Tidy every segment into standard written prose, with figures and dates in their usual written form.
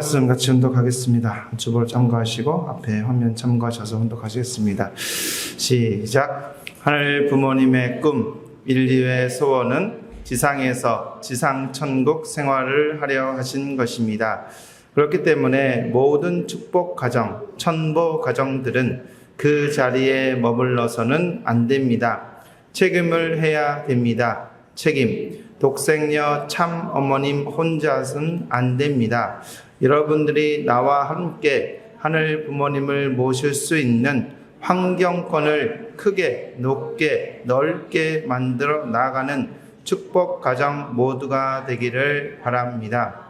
말씀 같이 훈독하겠습니다. 주보를 참고하시고 앞에 화면 참고하셔서 훈독하시겠습니다. 시작. 하늘 부모님의 꿈, 인류의 소원은 지상에서 지상천국 생활을 하려 하신 것입니다. 그렇기 때문에 모든 축복 가정, 천보 가정들은 그 자리에 머물러서는 안 됩니다. 책임을 해야 됩니다. 책임. 독생녀 참 어머님 혼자서는 안 됩니다. 여러분들이 나와 함께 하늘 부모님을 모실 수 있는 환경권을 크게, 높게, 넓게 만들어 나가는 축복 가정 모두가 되기를 바랍니다.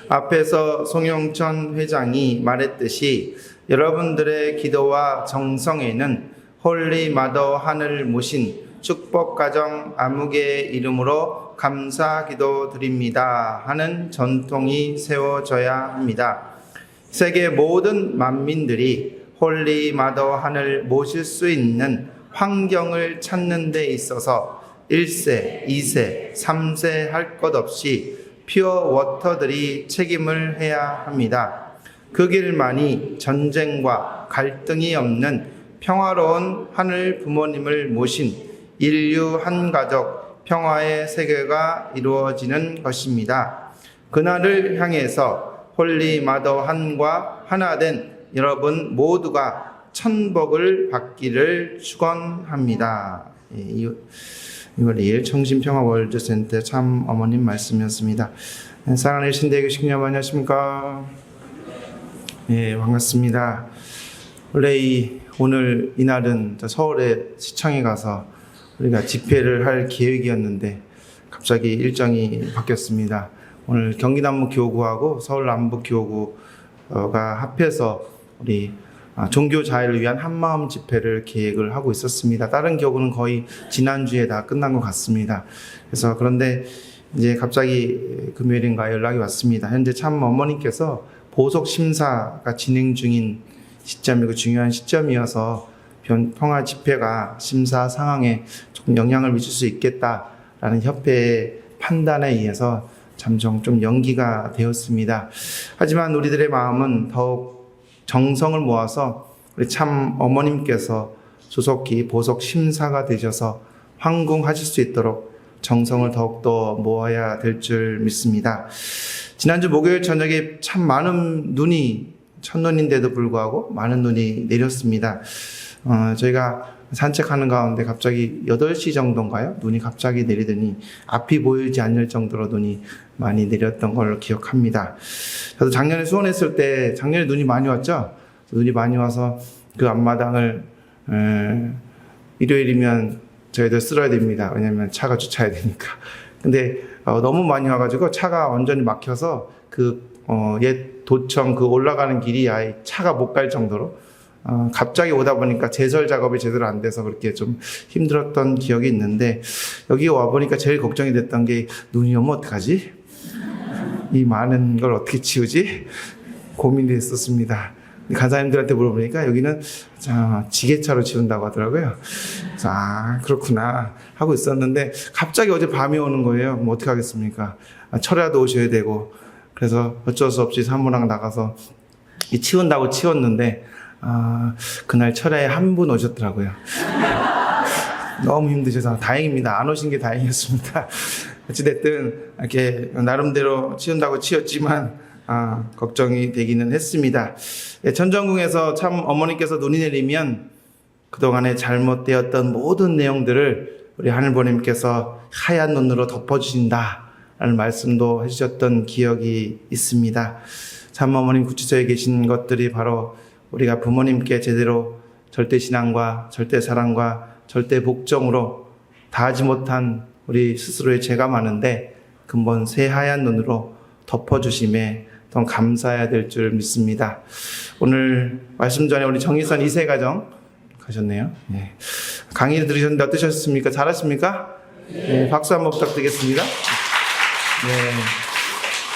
앞에서 송영천 회장이 말했듯이 여러분들의 기도와 정성에는 홀리 마더 하늘 모신 축복가정 아무개의 이름으로 감사 기도 드립니다 하는 전통이 세워져야 합니다. 세계 모든 만민들이 홀리 마더 하늘 모실 수 있는 환경을 찾는 데 있어서 1세, 2세, 3세 할 것 없이 퓨어 워터들이 책임을 해야 합니다. 그 길만이 전쟁과 갈등이 없는 평화로운 하늘 부모님을 모신 인류 한 가족 평화의 세계가 이루어지는 것입니다. 그날을 향해서 홀리 마더 한과 하나 된 여러분 모두가 천복을 받기를 축원합니다. 2월 2일 청신평화월드센터 참 어머님 말씀이었습니다. 사랑하는 신대교 식녀 안녕하십니까? 예, 반갑습니다. 원래 오늘 이날은 서울의 시청에 가서 우리가 집회를 할 계획이었는데 갑자기 일정이 바뀌었습니다. 오늘 경기남북교구하고 서울남북교구가 합해서 우리 종교 자유를 위한 한마음 집회를 계획을 하고 있었습니다. 다른 교구는 거의 지난주에 다 끝난 것 같습니다. 그래서 그런데 이제 갑자기 금요일인가 연락이 왔습니다. 현재 참 어머니께서 보석 심사가 진행 중인 시점이고 중요한 시점이어서 평화 집회가 심사 상황에 조금 영향을 미칠 수 있겠다라는 협회의 판단에 의해서 잠정 좀 연기가 되었습니다. 하지만 우리들의 마음은 더욱 정성을 모아서 우리 참 어머님께서 조속히 보석 심사가 되셔서 황궁하실 수 있도록 정성을 더욱더 모아야 될 줄 믿습니다. 지난주 목요일 저녁에 참 많은 눈이 첫눈인데도 불구하고 많은 눈이 내렸습니다. 저희가 산책하는 가운데 갑자기 8시 정도인가요? 눈이 갑자기 내리더니 앞이 보이지 않을 정도로 눈이 많이 내렸던 걸 기억합니다. 저도 작년에 수원했을 때 작년에 눈이 많이 왔죠? 눈이 많이 와서 그 앞마당을 일요일이면 저희들 쓸어야 됩니다. 왜냐면 차가 주차해야 되니까. 근데 너무 많이 와가지고 차가 완전히 막혀서 옛 도청 올라가는 길이 아예 차가 못 갈 정도로 갑자기 오다 보니까 제설 작업이 제대로 안 돼서 그렇게 좀 힘들었던 기억이 있는데 여기 와보니까 제일 걱정이 됐던 게 눈이 오면 어떡하지? 이 많은 걸 어떻게 치우지? 고민이 됐었습니다. 간사님들한테 물어보니까 여기는 지게차로 치운다고 하더라고요. 그래서 그렇구나 하고 있었는데 갑자기 어제 밤이 오는 거예요. 뭐 어떻게 하겠습니까? 철야도 오셔야 되고 그래서 어쩔 수 없이 사무랑 나가서 치운다고 치웠는데 그날 철야에 한 분 오셨더라고요. 너무 힘드셔서 다행입니다. 안 오신 게 다행이었습니다. 어찌됐든 이렇게 나름대로 치운다고 치웠지만 걱정이 되기는 했습니다. 천정궁에서 참 어머니께서 눈이 내리면 그동안에 잘못되었던 모든 내용들을 우리 하늘부모님께서 하얀 눈으로 덮어주신다라는 말씀도 해주셨던 기억이 있습니다. 참 어머님 구치소에 계신 것들이 바로 우리가 부모님께 제대로 절대신앙과 절대사랑과 절대복종으로 다하지 못한 우리 스스로의 죄가 많은데 근본 새하얀 눈으로 덮어주심에 더 감사해야 될 줄 믿습니다. 오늘 말씀 전에 우리 정희선 2세 가정 가셨네요. 네. 강의를 들으셨는데 어떠셨습니까? 잘하십니까? 네. 박수 한번 부탁드리겠습니다. 네.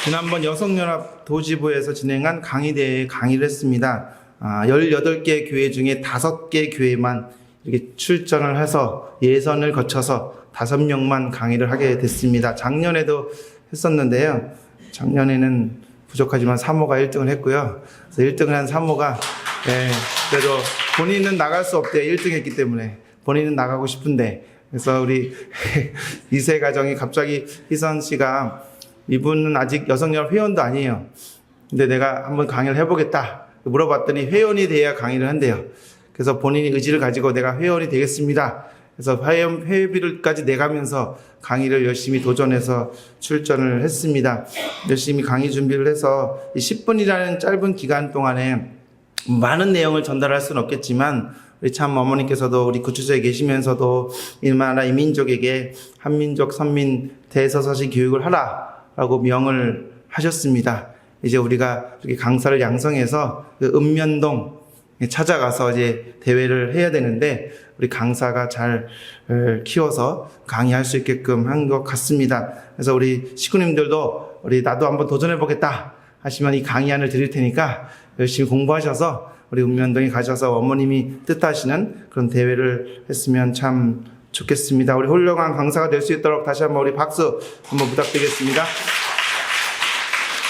지난번 여성연합 도지부에서 진행한 강의대회에 강의를 했습니다. 18개 교회 중에 5개 교회만 이렇게 출전을 해서 예선을 거쳐서 5명만 강의를 하게 됐습니다. 작년에도 했었는데요. 작년에는 부족하지만 사모가 1등을 했고요. 그래서 1등을 한 사모가 그래도 본인은 나갈 수 없대요. 1등 했기 때문에. 본인은 나가고 싶은데. 그래서 우리 2세 가정이 갑자기 희선 씨가 이분은 아직 여성연합 회원도 아니에요. 근데 내가 한번 강의를 해보겠다. 물어봤더니 회원이 돼야 강의를 한대요. 그래서 본인이 의지를 가지고 내가 회원이 되겠습니다. 그래서 회비를까지 내가면서 강의를 열심히 도전해서 출전을 했습니다. 열심히 강의 준비를 해서 10분이라는 짧은 기간 동안에 많은 내용을 전달할 수는 없겠지만 우리 참 어머니께서도 우리 구치소에 계시면서도 이 나라 이민족에게 한민족 선민 대서서시 교육을 하라라고 명을 하셨습니다. 이제 우리가 이렇게 강사를 양성해서 그 읍면동 찾아가서 이제 대회를 해야 되는데 우리 강사가 잘 키워서 강의할 수 있게끔 한 것 같습니다. 그래서 우리 식구님들도 우리 나도 한번 도전해 보겠다 하시면 이 강의안을 드릴 테니까 열심히 공부하셔서 우리 읍면동에 가셔서 어머님이 뜻하시는 그런 대회를 했으면 참 좋겠습니다. 우리 훌륭한 강사가 될 수 있도록 다시 한번 우리 박수 한번 부탁드리겠습니다.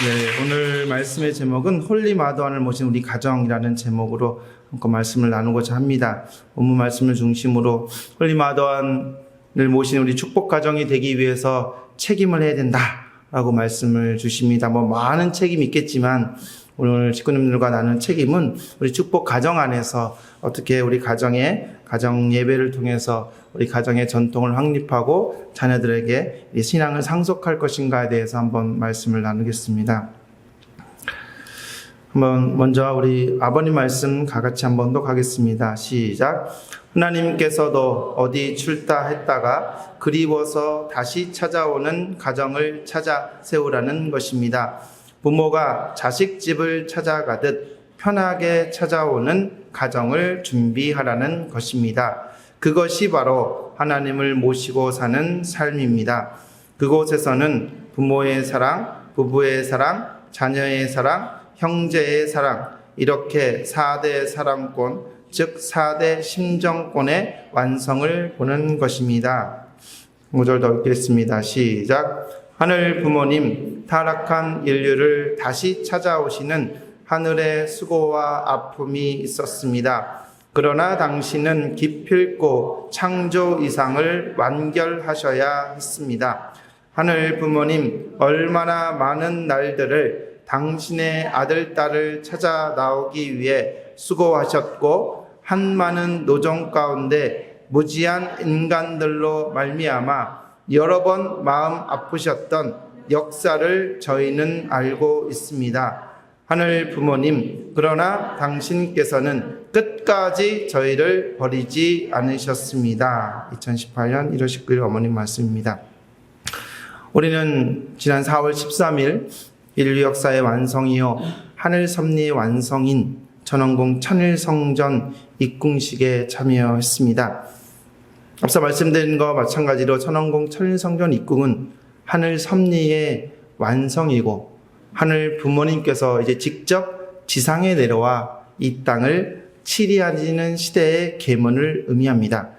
네, 오늘 말씀의 제목은 홀리 마더원을 모신 우리 가정이라는 제목으로 한번 말씀을 나누고자 합니다. 본문 말씀을 중심으로 홀리 마더원을 모신 우리 축복 가정이 되기 위해서 책임을 해야 된다라고 말씀을 주십니다. 많은 책임이 있겠지만 오늘 식구님들과 나눈 책임은 우리 축복 가정 안에서 어떻게 우리 가정의 가정 예배를 통해서 우리 가정의 전통을 확립하고 자녀들에게 이 신앙을 상속할 것인가에 대해서 한번 말씀을 나누겠습니다. 한번 먼저 우리 아버님 말씀 같이 한번 더 가겠습니다. 시작. 하나님께서도 어디 출타했다가 그리워서 다시 찾아오는 가정을 찾아 세우라는 것입니다. 부모가 자식 집을 찾아가듯 편하게 찾아오는 가정을 준비하라는 것입니다. 그것이 바로 하나님을 모시고 사는 삶입니다. 그곳에서는 부모의 사랑, 부부의 사랑, 자녀의 사랑, 형제의 사랑, 이렇게 4대 사랑권, 즉 4대 심정권의 완성을 보는 것입니다. 5절 더 읽겠습니다. 시작. 하늘 부모님, 타락한 인류를 다시 찾아오시는 하늘의 수고와 아픔이 있었습니다. 그러나 당신은 기필코 창조 이상을 완결하셔야 했습니다. 하늘 부모님, 얼마나 많은 날들을 당신의 아들, 딸을 찾아 나오기 위해 수고하셨고 한 많은 노정 가운데 무지한 인간들로 말미암아 여러 번 마음 아프셨던 역사를 저희는 알고 있습니다. 하늘 부모님, 그러나 당신께서는 끝까지 저희를 버리지 않으셨습니다. 2018년 1월 19일 어머님 말씀입니다. 우리는 지난 4월 13일 인류 역사의 완성이요 하늘 섭리의 완성인 천원궁 천일성전 입궁식에 참여했습니다. 앞서 말씀드린 것과 마찬가지로 천원궁 천일성전 입궁은 하늘 섭리의 완성이고 하늘 부모님께서 이제 직접 지상에 내려와 이 땅을 치리하시는 시대의 계문을 의미합니다.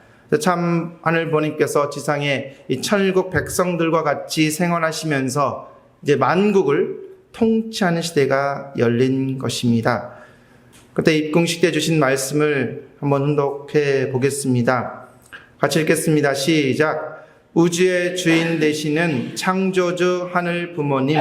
참 하늘 부모님께서 지상에 이 천일국 백성들과 같이 생활하시면서 이제 만국을 통치하는 시대가 열린 것입니다. 그때 입궁식 때 주신 말씀을 한번 훈독해 보겠습니다. 같이 읽겠습니다. 시작. 우주의 주인 되시는 창조주 하늘 부모님,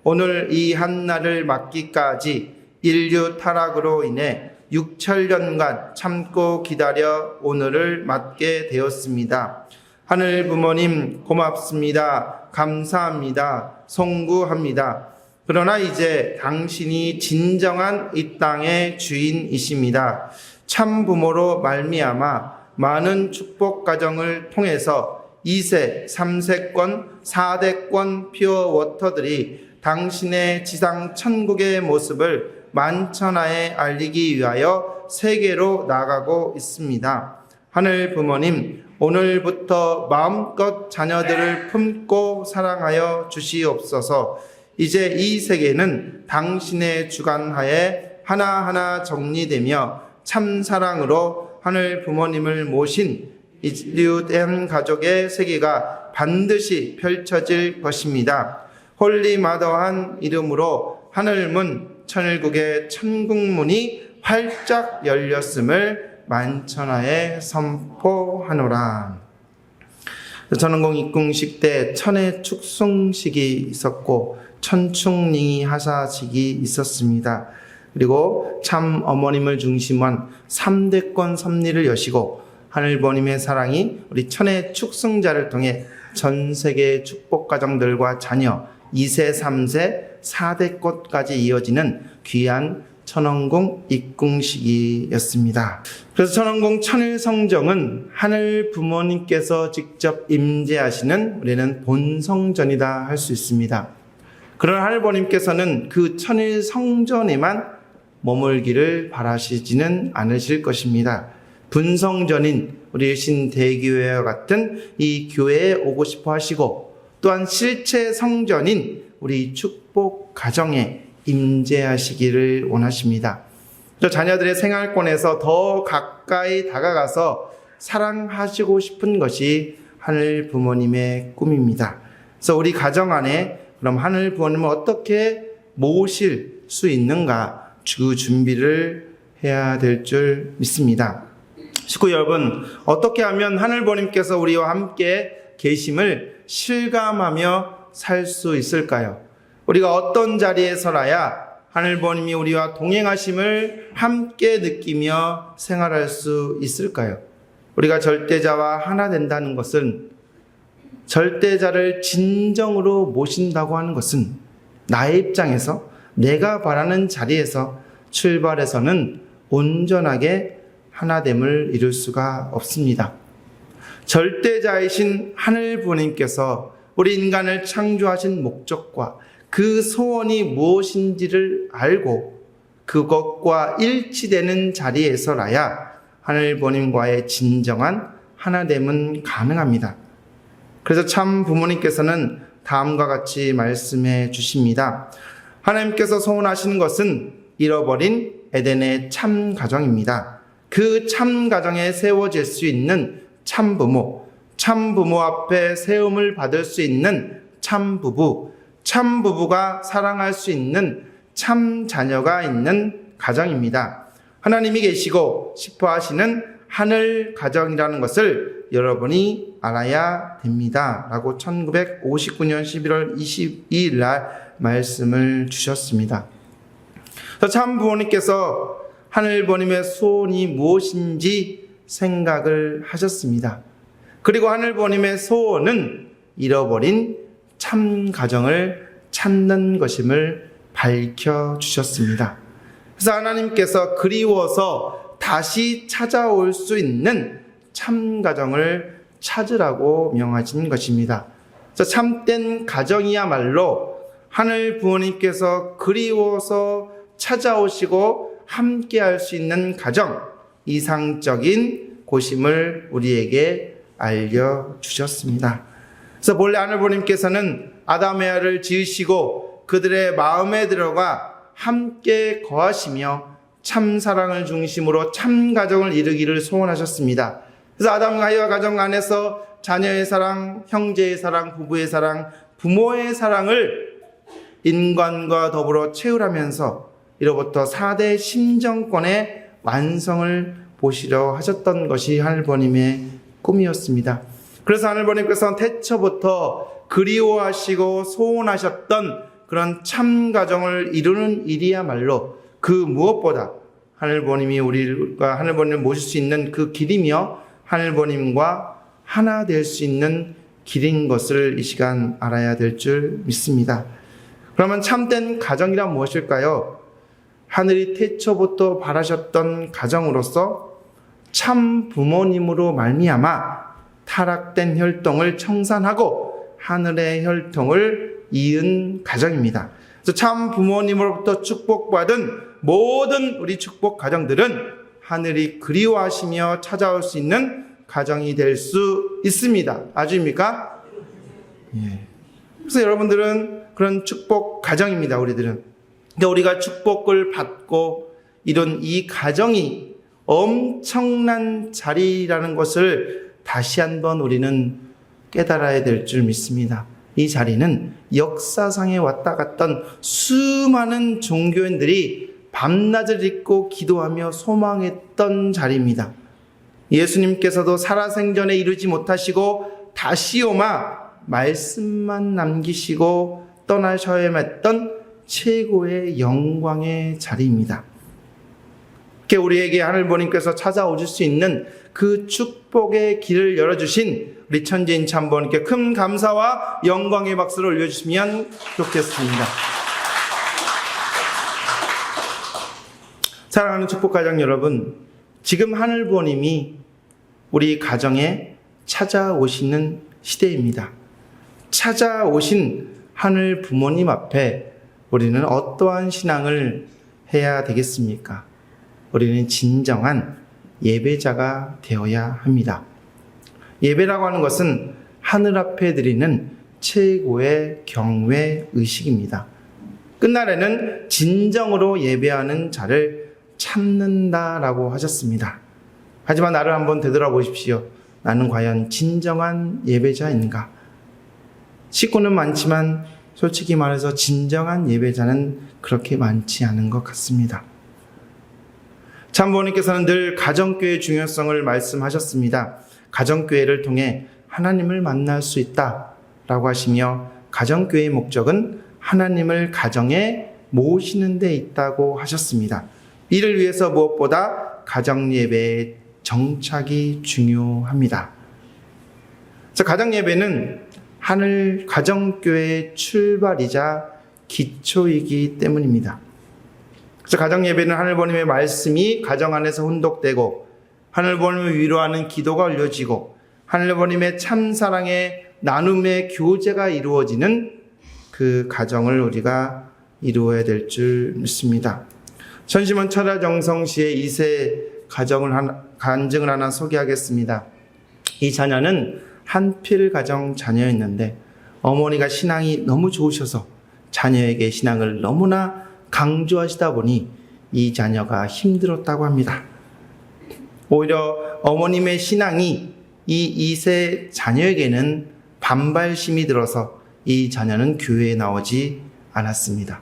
오늘 이 한날을 맞기까지 인류 타락으로 인해 6천년간 참고 기다려 오늘을 맞게 되었습니다. 하늘 부모님 고맙습니다. 감사합니다. 송구합니다. 그러나 이제 당신이 진정한 이 땅의 주인이십니다. 참 부모로 말미암아 많은 축복 가정을 통해서 2세, 3세권, 4대권 퓨어 워터들이 당신의 지상 천국의 모습을 만천하에 알리기 위하여 세계로 나가고 있습니다. 하늘 부모님, 오늘부터 마음껏 자녀들을 품고 사랑하여 주시옵소서. 이제 이 세계는 당신의 주관하에 하나하나 정리되며 참 사랑으로 하늘 부모님을 모신 인류된 가족의 세계가 반드시 펼쳐질 것입니다. 홀리 마더한 이름으로 하늘문 천일국의 천국문이 활짝 열렸음을 만천하에 선포하노라. 천원공 입궁식 때 천의 축송식이 있었고 천축링이 하사식이 있었습니다. 그리고 참 어머님을 중심한 3대권 섭리를 여시고 하늘버님의 사랑이 우리 천의 축성자를 통해 전 세계의 축복 가정들과 자녀 2세, 3세, 4대꽃까지 이어지는 귀한 천원공 입궁식이었습니다. 그래서 천원공 천일성정은 하늘 부모님께서 직접 임재하시는 우리는 본성전이다 할 수 있습니다. 그러나 하늘부모님께서는 그 천일성전에만 머물기를 바라시지는 않으실 것입니다. 분성전인 우리 신대교회와 같은 이 교회에 오고 싶어 하시고 또한 실체 성전인 우리 축복 가정에 임재하시기를 원하십니다. 또 자녀들의 생활권에서 더 가까이 다가가서 사랑하시고 싶은 것이 하늘 부모님의 꿈입니다. 그래서 우리 가정 안에 그럼 하늘 부모님을 어떻게 모실 수 있는가 그 준비를 해야 될 줄 믿습니다. 식구 여러분, 어떻게 하면 하늘 부모님께서 우리와 함께 계심을 실감하며 살 수 있을까요? 우리가 어떤 자리에 서라야 하늘 부모님이 우리와 동행하심을 함께 느끼며 생활할 수 있을까요? 우리가 절대자와 하나 된다는 것은 절대자를 진정으로 모신다고 하는 것은 나의 입장에서 내가 바라는 자리에서 출발해서는 온전하게 하나됨을 이룰 수가 없습니다. 절대자이신 하늘 부모님께서 우리 인간을 창조하신 목적과 그 소원이 무엇인지를 알고 그것과 일치되는 자리에서라야 하늘 부모님과의 진정한 하나됨은 가능합니다. 그래서 참 부모님께서는 다음과 같이 말씀해 주십니다. 하나님께서 소원하시는 것은 잃어버린 에덴의 참 가정입니다. 그 참 가정에 세워질 수 있는 참 부모 앞에 세움을 받을 수 있는 참 부부, 참 부부가 사랑할 수 있는 참 자녀가 있는 가정입니다. 하나님이 계시고 싶어 하시는 하늘 가정이라는 것을 여러분이 알아야 됩니다. 라고 1959년 11월 22일 날 말씀을 주셨습니다. 참 부모님께서 하늘 부모님의 소원이 무엇인지 생각을 하셨습니다. 그리고 하늘 부모님의 소원은 잃어버린 참 가정을 찾는 것임을 밝혀주셨습니다. 그래서 하나님께서 그리워서 다시 찾아올 수 있는 참 가정을 찾으라고 명하신 것입니다. 그래서 참된 가정이야말로 하늘 부모님께서 그리워서 찾아오시고 함께 할 수 있는 가정, 이상적인 곳임을 우리에게 알려주셨습니다. 그래서 본래 하늘 부모님께서는 아담 에아를 지으시고 그들의 마음에 들어가 함께 거하시며 참 사랑을 중심으로 참 가정을 이루기를 소원하셨습니다. 그래서 아담과 하와 가정 안에서 자녀의 사랑, 형제의 사랑, 부부의 사랑, 부모의 사랑을 인간과 더불어 채우라면서 이로부터 4대 심정권의 완성을 보시려 하셨던 것이 하늘부모님의 꿈이었습니다. 그래서 하늘부모님께서 태초부터 그리워하시고 소원하셨던 그런 참 가정을 이루는 일이야말로 그 무엇보다 하늘부모님이 우리가 하늘부모님을 모실 수 있는 그 길이며 하늘부모님과 하나 될 수 있는 길인 것을 이 시간 알아야 될 줄 믿습니다. 그러면 참된 가정이란 무엇일까요? 하늘이 태초부터 바라셨던 가정으로서 참 부모님으로 말미암아 타락된 혈통을 청산하고 하늘의 혈통을 이은 가정입니다. 그래서 참 부모님으로부터 축복받은 모든 우리 축복 가정들은 하늘이 그리워하시며 찾아올 수 있는 가정이 될 수 있습니다. 아주입니까? 예. 그래서 여러분들은 그런 축복 가정입니다. 우리들은. 근데 우리가 축복을 받고 이런 이 가정이 엄청난 자리라는 것을 다시 한번 우리는 깨달아야 될 줄 믿습니다. 이 자리는 역사상에 왔다 갔던 수많은 종교인들이 밤낮을 잇고 기도하며 소망했던 자리입니다. 예수님께서도 살아생전에 이루지 못하시고 다시 오마 말씀만 남기시고 떠나셔야 했던 최고의 영광의 자리입니다. 우리에게 하늘부모님께서 찾아오실 수 있는 그 축복의 길을 열어주신 우리 천지인 참부모님께 큰 감사와 영광의 박수를 올려주시면 좋겠습니다. 사랑하는 축복가정 여러분, 지금 하늘부모님이 우리 가정에 찾아오시는 시대입니다. 찾아오신 하늘 부모님 앞에 우리는 어떠한 신앙을 해야 되겠습니까? 우리는 진정한 예배자가 되어야 합니다. 예배라고 하는 것은 하늘 앞에 드리는 최고의 경외 의식입니다. 끝날에는 진정으로 예배하는 자를 찾는다라고 하셨습니다. 하지만 나를 한번 되돌아보십시오. 나는 과연 진정한 예배자인가? 식구는 많지만 솔직히 말해서 진정한 예배자는 그렇게 많지 않은 것 같습니다. 참부모님께서는 늘 가정교회의 중요성을 말씀하셨습니다. 가정교회를 통해 하나님을 만날 수 있다라고 하시며 가정교회의 목적은 하나님을 가정에 모시는 데 있다고 하셨습니다. 이를 위해서 무엇보다 가정예배의 정착이 중요합니다. 가정예배는 하늘 가정교회의 출발이자 기초이기 때문입니다. 그래서 가정예배는 하늘부모님의 말씀이 가정 안에서 훈독되고 하늘부모님을 위로하는 기도가 올려지고 하늘부모님의 참사랑의 나눔의 교제가 이루어지는 그 가정을 우리가 이루어야 될 줄 믿습니다. 천심원 철야정성시의 2세 간증을 하나 소개하겠습니다. 이 자녀는 한필 가정 자녀였는데 어머니가 신앙이 너무 좋으셔서 자녀에게 신앙을 너무나 강조하시다 보니 이 자녀가 힘들었다고 합니다. 오히려 어머님의 신앙이 이 2세 자녀에게는 반발심이 들어서 이 자녀는 교회에 나오지 않았습니다.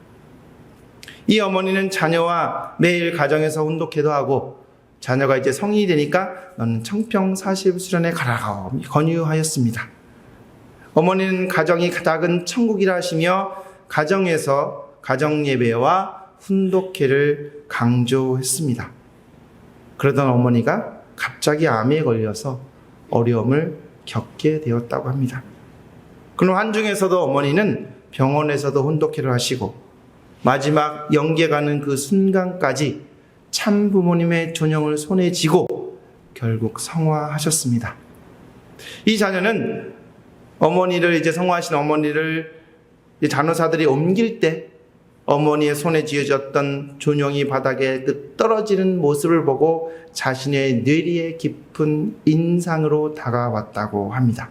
이 어머니는 자녀와 매일 가정에서 혼독회도 하고 자녀가 이제 성인이 되니까 너는 청평 40수련에 가라고 권유하였습니다. 어머니는 가정이 작은 천국이라 하시며 가정에서 가정예배와 훈독회를 강조했습니다. 그러던 어머니가 갑자기 암에 걸려서 어려움을 겪게 되었다고 합니다. 그럼 한중에서도 어머니는 병원에서도 훈독회를 하시고 마지막 영계가는 그 순간까지 참 부모님의 존영을 손에 쥐고 결국 성화하셨습니다. 이 자녀는 어머니를 이제 성화하신 어머니를 간호사들이 옮길 때 어머니의 손에 쥐어졌던 존영이 바닥에 떨어지는 모습을 보고 자신의 뇌리에 깊은 인상으로 다가왔다고 합니다.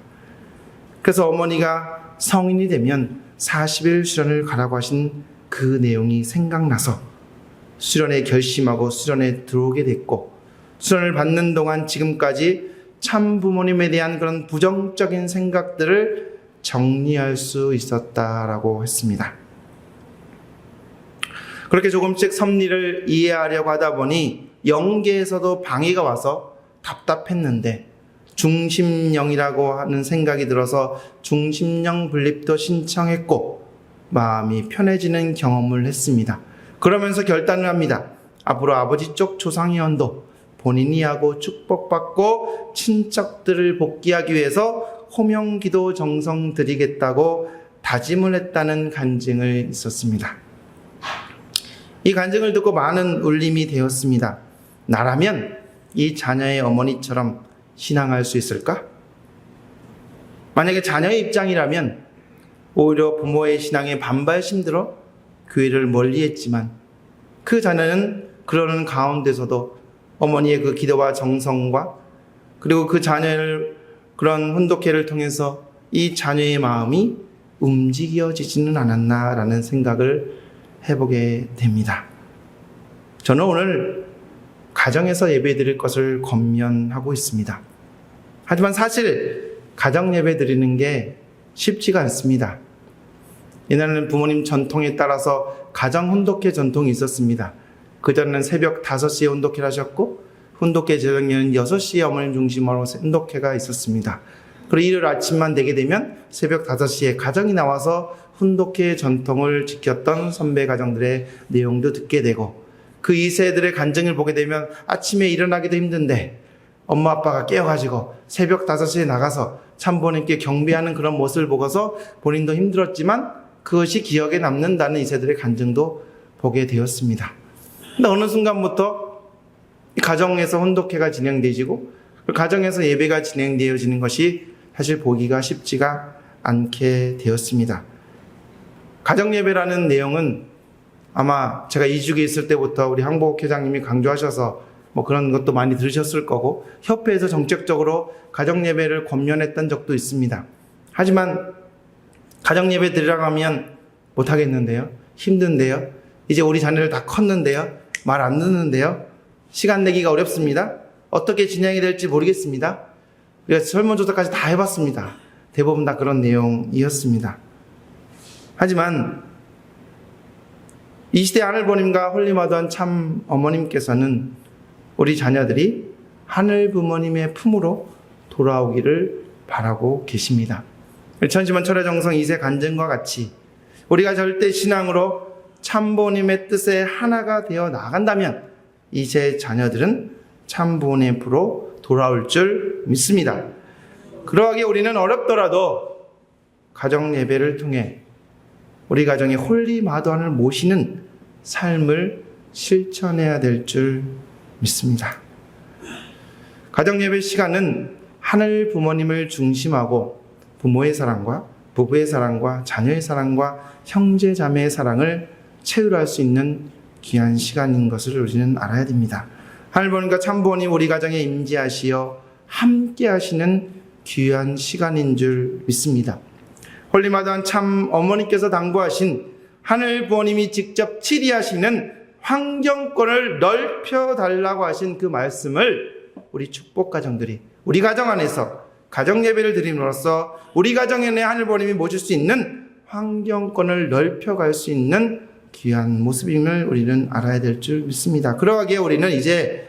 그래서 어머니가 성인이 되면 40일 수련을 가라고 하신 그 내용이 생각나서 수련에 결심하고 수련에 들어오게 됐고 수련을 받는 동안 지금까지 참 부모님에 대한 그런 부정적인 생각들을 정리할 수 있었다라고 했습니다. 그렇게 조금씩 섭리를 이해하려고 하다 보니 영계에서도 방해가 와서 답답했는데 중심령이라고 하는 생각이 들어서 중심령 분립도 신청했고 마음이 편해지는 경험을 했습니다. 그러면서 결단을 합니다. 앞으로 아버지 쪽 조상의원도 본인이 하고 축복받고 친척들을 복귀하기 위해서 호명기도 정성 드리겠다고 다짐을 했다는 간증을 있었습니다. 이 간증을 듣고 많은 울림이 되었습니다. 나라면 이 자녀의 어머니처럼 신앙할 수 있을까? 만약에 자녀의 입장이라면 오히려 부모의 신앙에 반발심 들어 교회를 멀리했지만 그 자녀는 그러는 가운데서도 어머니의 그 기도와 정성과 그리고 그 자녀를 그런 훈독회를 통해서 이 자녀의 마음이 움직여지지는 않았나라는 생각을 해보게 됩니다. 저는 오늘 가정에서 예배 드릴 것을 권면하고 있습니다. 하지만 사실 가정 예배 드리는 게 쉽지가 않습니다. 옛날에는 부모님 전통에 따라서 가정 혼독회 전통이 있었습니다. 그전에는 새벽 5시에 혼독회를 하셨고 혼독회 저녁에는 6시에 어머님 중심으로 혼독회가 있었습니다. 그리고 일요일 아침만 되게 되면 새벽 5시에 가정이 나와서 혼독회 전통을 지켰던 선배 가정들의 내용도 듣게 되고, 그 2세들의 간증을 보게 되면 아침에 일어나기도 힘든데 엄마 아빠가 깨워가지고 새벽 5시에 나가서 참부모님께 경배하는 그런 모습을 보고서 본인도 힘들었지만 그것이 기억에 남는다는 2세들의 간증도 보게 되었습니다. 근데 어느 순간부터 가정에서 혼독회가 진행되지고 가정에서 예배가 진행되어지는 것이 사실 보기가 쉽지가 않게 되었습니다. 가정예배라는 내용은 아마 제가 2주기에 있을 때부터 우리 항복 회장님이 강조하셔서 그런 것도 많이 들으셨을 거고, 협회에서 정책적으로 가정예배를 권면했던 적도 있습니다. 하지만 가정예배 드리라고 하면 못하겠는데요, 힘든데요, 이제 우리 자녀들 다 컸는데요, 말 안 듣는데요, 시간 내기가 어렵습니다, 어떻게 진행이 될지 모르겠습니다. 그래서 설문조사까지 다 해봤습니다. 대부분 다 그런 내용이었습니다. 하지만 이 시대 하늘부모님과 홀리마더한 참 어머님께서는 우리 자녀들이 하늘 부모님의 품으로 돌아오기를 바라고 계십니다. 천심원 철회정성 2세 간증과 같이 우리가 절대 신앙으로 참부모님의 뜻에 하나가 되어 나간다면 이제 자녀들은 참부모님 앞으로 돌아올 줄 믿습니다. 그러하기에 우리는 어렵더라도 가정 예배를 통해 우리 가정의 홀리마더한을 모시는 삶을 실천해야 될 줄 믿습니다. 가정 예배 시간은 하늘 부모님을 중심하고 부모의 사랑과 부부의 사랑과 자녀의 사랑과 형제 자매의 사랑을 체휼할 수 있는 귀한 시간인 것을 우리는 알아야 됩니다. 하늘 부모님과 참 부모님 우리 가정에 임재하시어 함께 하시는 귀한 시간인 줄 믿습니다. 홀리마더한 참 어머니께서 당부하신 하늘 부모님이 직접 치리하시는 환경권을 넓혀달라고 하신 그 말씀을 우리 축복 가정들이 우리 가정 안에서 가정 예배를 드림으로써 우리 가정에 내 하늘 부모님이 모실 수 있는 환경권을 넓혀갈 수 있는 귀한 모습임을 우리는 알아야 될 줄 믿습니다. 그러하기에 우리는 이제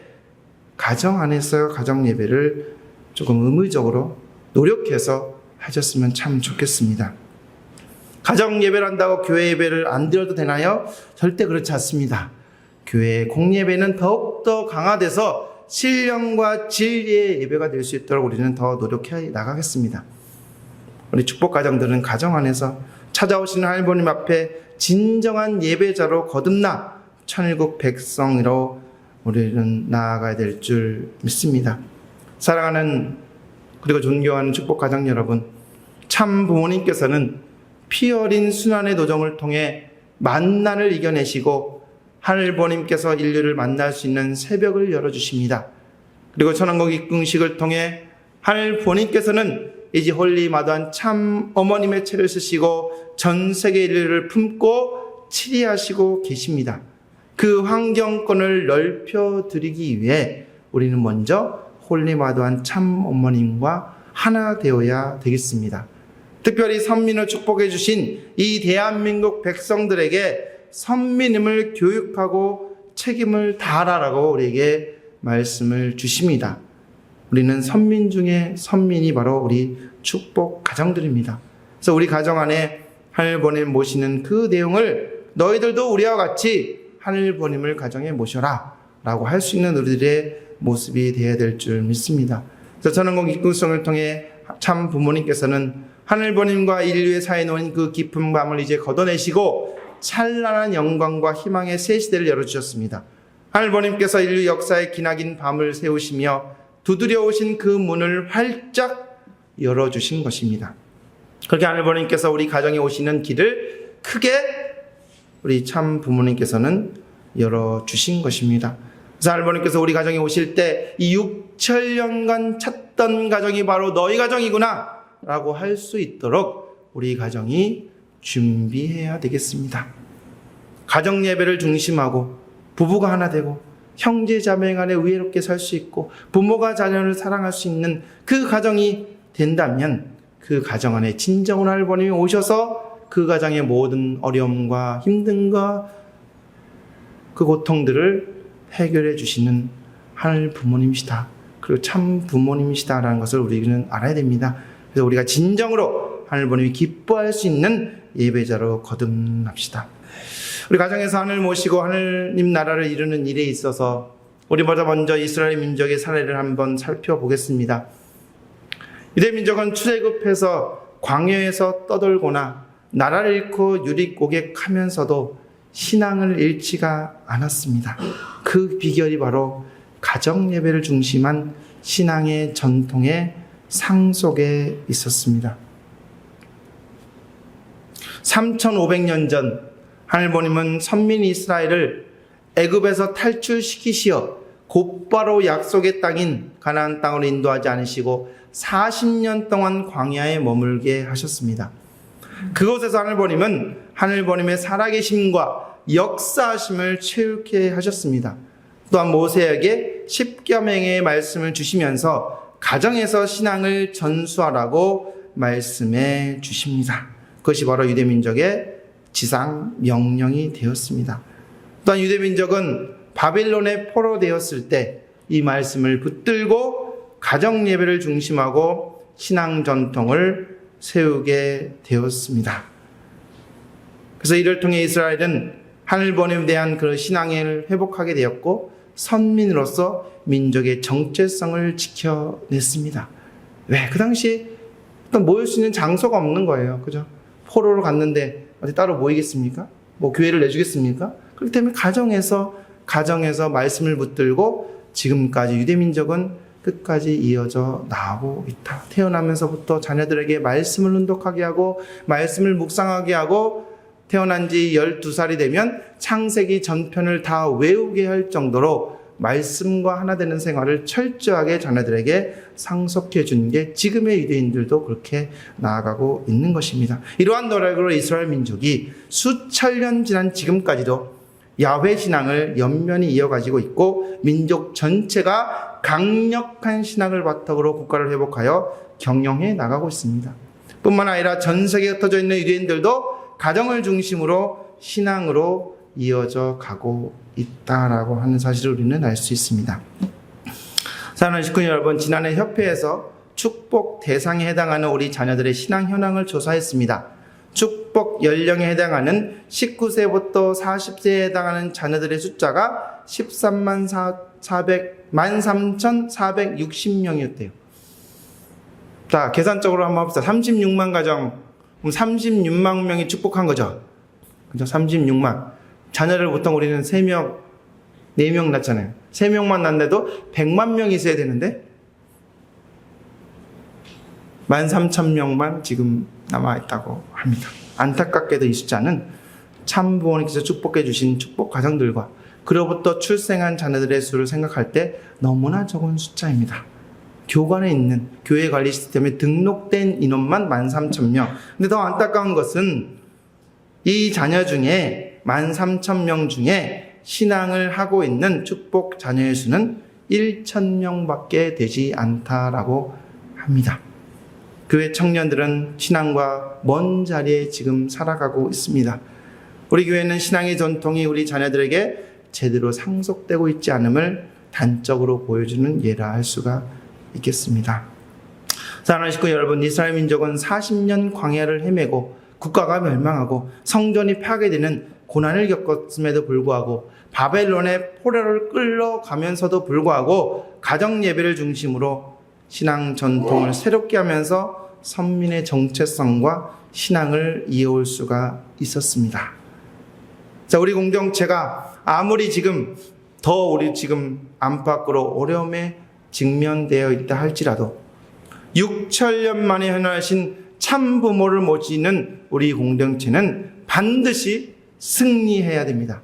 가정 안에서 가정 예배를 조금 의무적으로 노력해서 하셨으면 참 좋겠습니다. 가정 예배를 한다고 교회 예배를 안 드려도 되나요? 절대 그렇지 않습니다. 교회 공예배는 더욱더 강화돼서 신령과 진리의 예배가 될 수 있도록 우리는 더 노력해 나가겠습니다. 우리 축복 가정들은 가정 안에서 찾아오시는 하나님 앞에 진정한 예배자로 거듭나 천일국 백성으로 우리는 나아가야 될 줄 믿습니다. 사랑하는 그리고 존경하는 축복 가정 여러분, 참 부모님께서는 피 어린 순환의 도정을 통해 만난을 이겨내시고 하늘 부모님께서 인류를 만날 수 있는 새벽을 열어주십니다. 그리고 천왕국 입궁식을 통해 하늘 부모님께서는 이제 홀리마더한 참 어머님의 채를 쓰시고 전 세계 인류를 품고 치리하시고 계십니다. 그 환경권을 넓혀드리기 위해 우리는 먼저 홀리마더한 참 어머님과 하나 되어야 되겠습니다. 특별히 선민을 축복해 주신 이 대한민국 백성들에게 선민임을 교육하고 책임을 다하라고 우리에게 말씀을 주십니다. 우리는 선민 중에 선민이 바로 우리 축복 가정들입니다. 그래서 우리 가정 안에 하늘 부모님 모시는 그 내용을 너희들도 우리와 같이 하늘 부모님을 가정에 모셔라 라고 할 수 있는 우리들의 모습이 되어야 될 줄 믿습니다. 그래서 천왕국 입궁성을 통해 참 부모님께서는 하늘 부모님과 인류의 사이에 놓인 그 깊은 밤을 이제 걷어내시고 찬란한 영광과 희망의 새 시대를 열어주셨습니다. 하늘 부모님께서 인류 역사의 기나긴 밤을 세우시며 두드려 오신 그 문을 활짝 열어주신 것입니다. 그렇게 하늘 부모님께서 우리 가정에 오시는 길을 크게 우리 참 부모님께서는 열어주신 것입니다. 그래서 하늘 부모님께서 우리 가정에 오실 때 이 6천년간 찾던 가정이 바로 너희 가정이구나 라고 할 수 있도록 우리 가정이 준비해야 되겠습니다. 가정 예배를 중심하고 부부가 하나 되고 형제 자매 간에 의롭게 살 수 있고 부모가 자녀를 사랑할 수 있는 그 가정이 된다면 그 가정 안에 진정한 하늘부모님이 오셔서 그 가정의 모든 어려움과 힘듦과 그 고통들을 해결해 주시는 하늘 부모님이시다. 그리고 참 부모님이시다라는 것을 우리는 알아야 됩니다. 그래서 우리가 진정으로 하늘 부모님이 기뻐할 수 있는 예배자로 거듭납시다. 우리 가정에서 하늘 모시고 하늘님 나라를 이루는 일에 있어서 우리보다 먼저 이스라엘 민족의 사례를 한번 살펴보겠습니다. 유대 민족은 출애굽해서 광야에서 떠돌거나 나라를 잃고 유리고객하면서도 신앙을 잃지가 않았습니다. 그 비결이 바로 가정 예배를 중심한 신앙의 전통의 상속에 있었습니다. 3500년 전 하늘부모님은 선민 이스라엘을 애굽에서 탈출시키시어 곧바로 약속의 땅인 가나안 땅으로 인도하지 않으시고 40년 동안 광야에 머물게 하셨습니다. 그곳에서 하늘부모님은 하늘부모님의 살아계심과 역사하심을 체육해 하셨습니다. 또한 모세에게 십계명의 말씀을 주시면서 가정에서 신앙을 전수하라고 말씀해 주십니다. 그것이 바로 유대민족의 지상 명령이 되었습니다. 또한 유대민족은 바빌론에 포로되었을 때 이 말씀을 붙들고 가정 예배를 중심하고 신앙 전통을 세우게 되었습니다. 그래서 이를 통해 이스라엘은 하늘부모님에 대한 그 신앙을 회복하게 되었고 선민으로서 민족의 정체성을 지켜냈습니다. 왜? 그 당시 모일 수 있는 장소가 없는 거예요. 그죠? 포로로 갔는데 어디 따로 모이겠습니까? 뭐 교회를 내주겠습니까? 그렇기 때문에 가정에서 말씀을 붙들고 지금까지 유대민족은 끝까지 이어져 나오고 있다. 태어나면서부터 자녀들에게 말씀을 훈독하게 하고 말씀을 묵상하게 하고 태어난 지 12살이 되면 창세기 전편을 다 외우게 할 정도로 말씀과 하나 되는 생활을 철저하게 자녀들에게 상속해 준 게 지금의 유대인들도 그렇게 나아가고 있는 것입니다. 이러한 노력으로 이스라엘 민족이 수천 년 지난 지금까지도 야훼 신앙을 연면히 이어가지고 있고 민족 전체가 강력한 신앙을 바탕으로 국가를 회복하여 경영해 나가고 있습니다. 뿐만 아니라 전 세계에 흩어져 있는 유대인들도 가정을 중심으로 신앙으로 이어져 가고 있다라고 하는 사실을 우리는 알 수 있습니다. 사랑하는 식구님 여러분, 지난해 협회에서 축복 대상에 해당하는 우리 자녀들의 신앙 현황을 조사했습니다. 축복 연령에 해당하는 19세부터 40세에 해당하는 자녀들의 숫자가 13,460명이었대요. 자, 계산적으로 한번 합시다. 36만 가정, 그럼 36만 명이 축복한 거죠. 그죠? 36만. 자녀를 보통 우리는 3명, 4명 낳잖아요. 3명만 낳는데도 100만 명이 있어야 되는데 13,000명만 지금 남아있다고 합니다. 안타깝게도 이 숫자는 참 부모님께서 축복해 주신 축복 가정들과 그로부터 출생한 자녀들의 수를 생각할 때 너무나 적은 숫자입니다. 교관에 있는 교회 관리 시스템에 등록된 인원만 13,000명. 근데 더 안타까운 것은 이 자녀 중에 13,000명 중에 신앙을 하고 있는 축복 자녀의 수는 1,000명밖에 되지 않다라고 합니다. 교회 청년들은 신앙과 먼 자리에 지금 살아가고 있습니다. 우리 교회는 신앙의 전통이 우리 자녀들에게 제대로 상속되고 있지 않음을 단적으로 보여주는 예라 할 수가 있겠습니다. 사랑하는 식구 여러분, 이스라엘 민족은 40년 광야를 헤매고 국가가 멸망하고 성전이 파괴되는 고난을 겪었음에도 불구하고 바벨론의 포로를 끌려가면서도 불구하고 가정 예배를 중심으로 신앙 전통을 새롭게 하면서 선민의 정체성과 신앙을 이어올 수가 있었습니다. 자, 우리 공동체가 아무리 지금 우리 지금 안팎으로 어려움에 직면되어 있다 할지라도 6천년 만에 현화하신 참 부모를 모시는 우리 공동체는 반드시 승리해야 됩니다.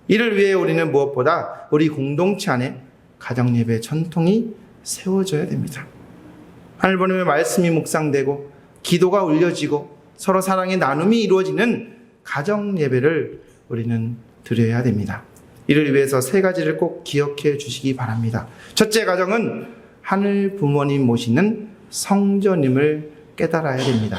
이를 위해 우리는 무엇보다 우리 공동체 안에 가정 예배 전통이 세워져야 됩니다. 하늘부모님의 말씀이 묵상되고 기도가 울려지고 서로 사랑의 나눔이 이루어지는 가정 예배를 우리는 드려야 됩니다. 이를 위해서 3가지를 꼭 기억해 주시기 바랍니다. 첫째 가정은 하늘 부모님 모시는 성전임을 깨달아야 됩니다.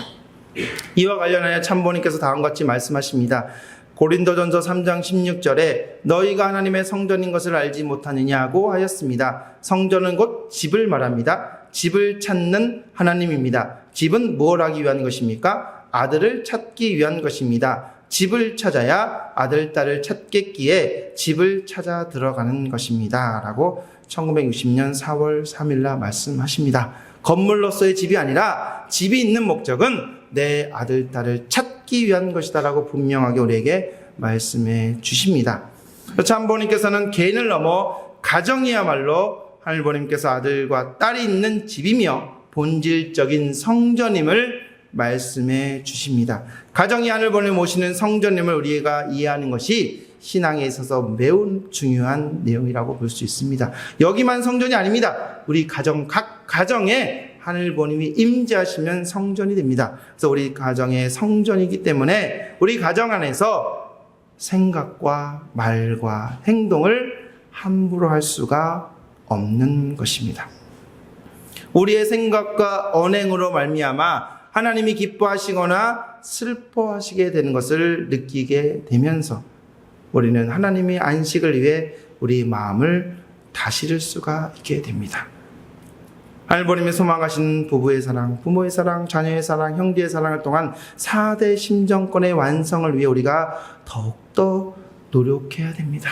이와 관련하여 참부모님께서 다음과 같이 말씀하십니다. 고린도전서 3장 16절에 너희가 하나님의 성전인 것을 알지 못하느냐고 하였습니다. 성전은 곧 집을 말합니다. 집을 찾는 하나님입니다. 집은 무엇을 하기 위한 것입니까? 아들을 찾기 위한 것입니다. 집을 찾아야 아들, 딸을 찾겠기에 집을 찾아 들어가는 것입니다. 라고 1960년 4월 3일날 말씀하십니다. 건물로서의 집이 아니라 집이 있는 목적은 내 아들, 딸을 찾기 위한 것이다 라고 분명하게 우리에게 말씀해 주십니다. 참부모님께서는 개인을 넘어 가정이야말로 하늘부모님께서 아들과 딸이 있는 집이며 본질적인 성전임을 말씀해 주십니다. 가정이 하늘부모님 모시는 성전임을 우리가 이해하는 것이 신앙에 있어서 매우 중요한 내용이라고 볼 수 있습니다. 여기만 성전이 아닙니다. 우리 가정, 각 가정에 하늘부모님이 임재하시면 성전이 됩니다. 그래서 우리 가정의 성전이기 때문에 우리 가정 안에서 생각과 말과 행동을 함부로 할 수가 없는 것입니다. 우리의 생각과 언행으로 말미암아 하나님이 기뻐하시거나 슬퍼하시게 되는 것을 느끼게 되면서 우리는 하나님의 안식을 위해 우리 마음을 다스릴 수가 있게 됩니다. 하늘부모님이 소망하신 부부의 사랑, 부모의 사랑, 자녀의 사랑, 형제의 사랑을 통한 4대 심정권의 완성을 위해 우리가 더욱더 노력해야 됩니다.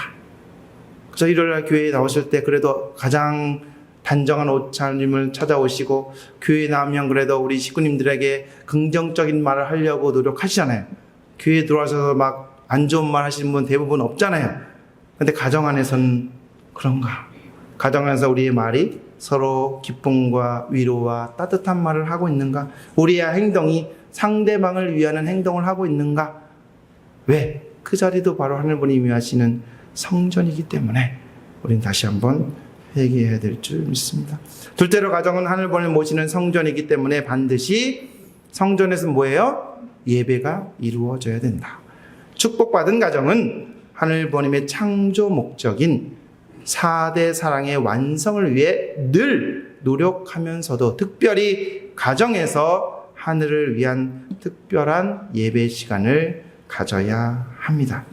그래서 일요일날 교회에 나오실 때 그래도 가장 단정한 옷차림을 찾아오시고 교회에 나오면 그래도 우리 식구님들에게 긍정적인 말을 하려고 노력하시잖아요. 교회에 들어와서 막 안 좋은 말 하시는 분 대부분 없잖아요. 근데 가정 안에서는 그런가? 가정 안에서 우리의 말이 서로 기쁨과 위로와 따뜻한 말을 하고 있는가? 우리의 행동이 상대방을 위하는 행동을 하고 있는가? 왜? 그 자리도 바로 하늘부모님이 하시는 성전이기 때문에 우리는 다시 한번 회개해야 될 줄 믿습니다. 둘째로 가정은 하늘부모님 모시는 성전이기 때문에 반드시 성전에서 뭐예요? 예배가 이루어져야 된다. 축복받은 가정은 하늘부모님의 창조 목적인 4대 사랑의 완성을 위해 늘 노력하면서도 특별히 가정에서 하늘을 위한 특별한 예배 시간을 가져야 합니다.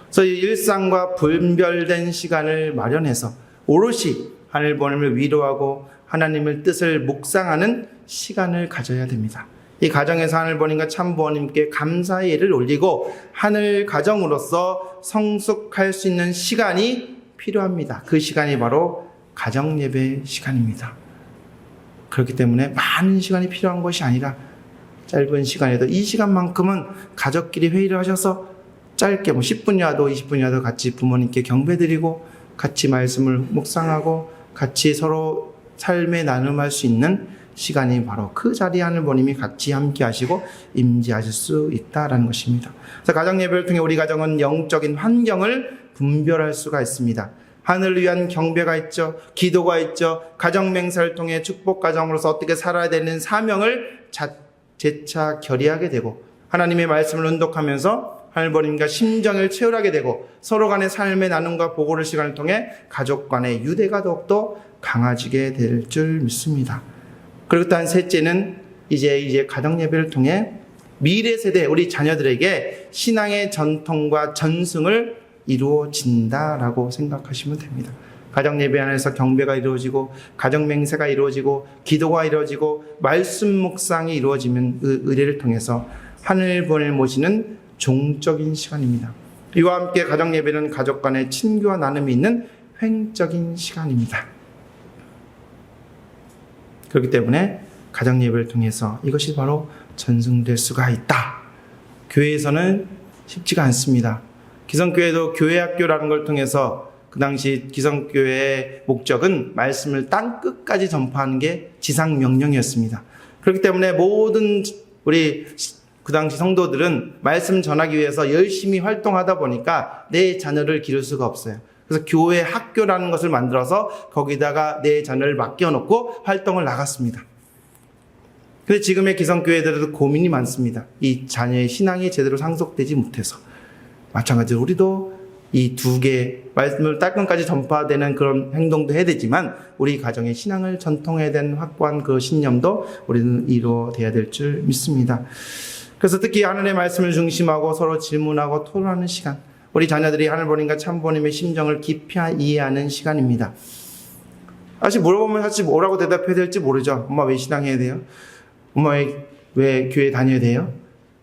그래서 일상과 분별된 시간을 마련해서 오롯이 하늘부모님을 위로하고 하나님의 뜻을 묵상하는 시간을 가져야 됩니다. 이 가정에서 하늘부모님과 참부모님께 감사의 예를 올리고 하늘 가정으로서 성숙할 수 있는 시간이 필요합니다. 그 시간이 바로 가정예배 시간입니다. 그렇기 때문에 많은 시간이 필요한 것이 아니라 짧은 시간에도 이 시간만큼은 가족끼리 회의를 하셔서 짧게 10분이라도 20분이라도 같이 부모님께 경배드리고 같이 말씀을 묵상하고 같이 서로 삶에 나눔할 수 있는 시간이 바로 그 자리에 하늘부모님이 같이 함께 하시고 임재하실 수 있다라는 것입니다. 그래서 가정 예배를 통해 우리 가정은 영적인 환경을 분별할 수가 있습니다. 하늘을 위한 경배가 있죠. 기도가 있죠. 가정 맹세를 통해 축복 가정으로서 어떻게 살아야 되는 사명을 재차 결의하게 되고 하나님의 말씀을 운독하면서 하늘부모님과 심정을 체열하게 되고 서로 간의 삶의 나눔과 보고를 시간을 통해 가족 간의 유대가 더욱더 강해지게 될 줄 믿습니다. 그리고 또 한 셋째는 이제 가정 예배를 통해 미래 세대 우리 자녀들에게 신앙의 전통과 전승을 이루어진다라고 생각하시면 됩니다. 가정 예배 안에서 경배가 이루어지고 가정 맹세가 이루어지고 기도가 이루어지고 말씀 묵상이 이루어지면 그 의례를 통해서 하늘부모님을 모시는 종적인 시간입니다. 이와 함께 가정 예배는 가족 간의 친교와 나눔이 있는 횡적인 시간입니다. 그렇기 때문에 가정 예배를 통해서 이것이 바로 전승될 수가 있다. 교회에서는 쉽지가 않습니다. 기성교회도 교회학교라는 걸 통해서 그 당시 기성교회의 목적은 말씀을 땅 끝까지 전파하는 게 지상명령이었습니다. 그렇기 때문에 모든 우리 그 당시 성도들은 말씀 전하기 위해서 열심히 활동하다 보니까 내 자녀를 기를 수가 없어요. 그래서 교회 학교라는 것을 만들어서 거기다가 내 자녀를 맡겨놓고 활동을 나갔습니다. 근데 지금의 기성교회들도 고민이 많습니다. 이 자녀의 신앙이 제대로 상속되지 못해서. 마찬가지로 우리도 이 두 개 말씀을 딸끝까지 전파되는 그런 행동도 해야 되지만 우리 가정의 신앙을 전통해야 되는 확고한 그 신념도 우리는 이루어져야 될 줄 믿습니다. 그래서 특히 하늘의 말씀을 중심하고 서로 질문하고 토론하는 시간, 우리 자녀들이 하늘보님과 참보님의 심정을 깊이 이해하는 시간입니다. 사실 물어보면 사실 뭐라고 대답해야 될지 모르죠. 엄마 왜 신앙해야 돼요? 엄마 왜 교회 다녀야 돼요?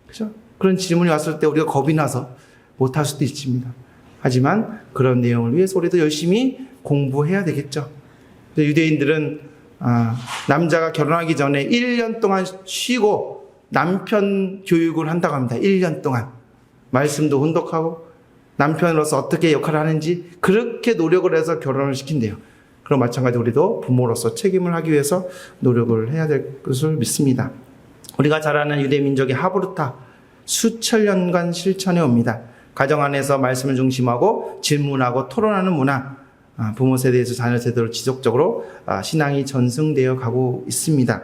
그죠? 그런 질문이 왔을 때 우리가 겁이 나서 못할 수도 있습니다. 하지만 그런 내용을 위해서 우리도 열심히 공부해야 되겠죠. 유대인들은 남자가 결혼하기 전에 1년 동안 쉬고 남편 교육을 한다고 합니다. 1년 동안. 말씀도 혼독하고 남편으로서 어떻게 역할을 하는지 그렇게 노력을 해서 결혼을 시킨대요. 그럼 마찬가지로 우리도 부모로서 책임을 하기 위해서 노력을 해야 될 것을 믿습니다. 우리가 잘 아는 유대 민족의 하브루타, 수천 년간 실천해 옵니다. 가정 안에서 말씀을 중심하고 질문하고 토론하는 문화, 부모 세대에서 자녀 세대로 지속적으로 신앙이 전승되어 가고 있습니다.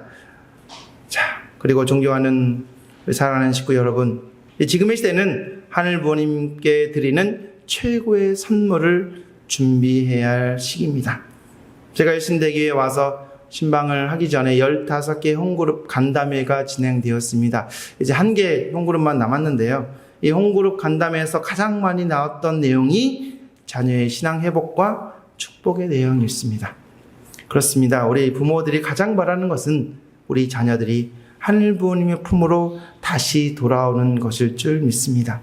자, 그리고 존경하는 사랑하는 식구 여러분, 지금의 시대는 하늘 부모님께 드리는 최고의 선물을 준비해야 할 시기입니다. 제가 일신대기에 와서 신방을 하기 전에 15개 홈그룹 간담회가 진행되었습니다. 이제 1개 홈그룹만 남았는데요. 이 홈그룹 간담회에서 가장 많이 나왔던 내용이 자녀의 신앙 회복과 축복의 내용이었습니다. 그렇습니다. 우리 부모들이 가장 바라는 것은 우리 자녀들이 하늘 부모님의 품으로 다시 돌아오는 것일 줄 믿습니다.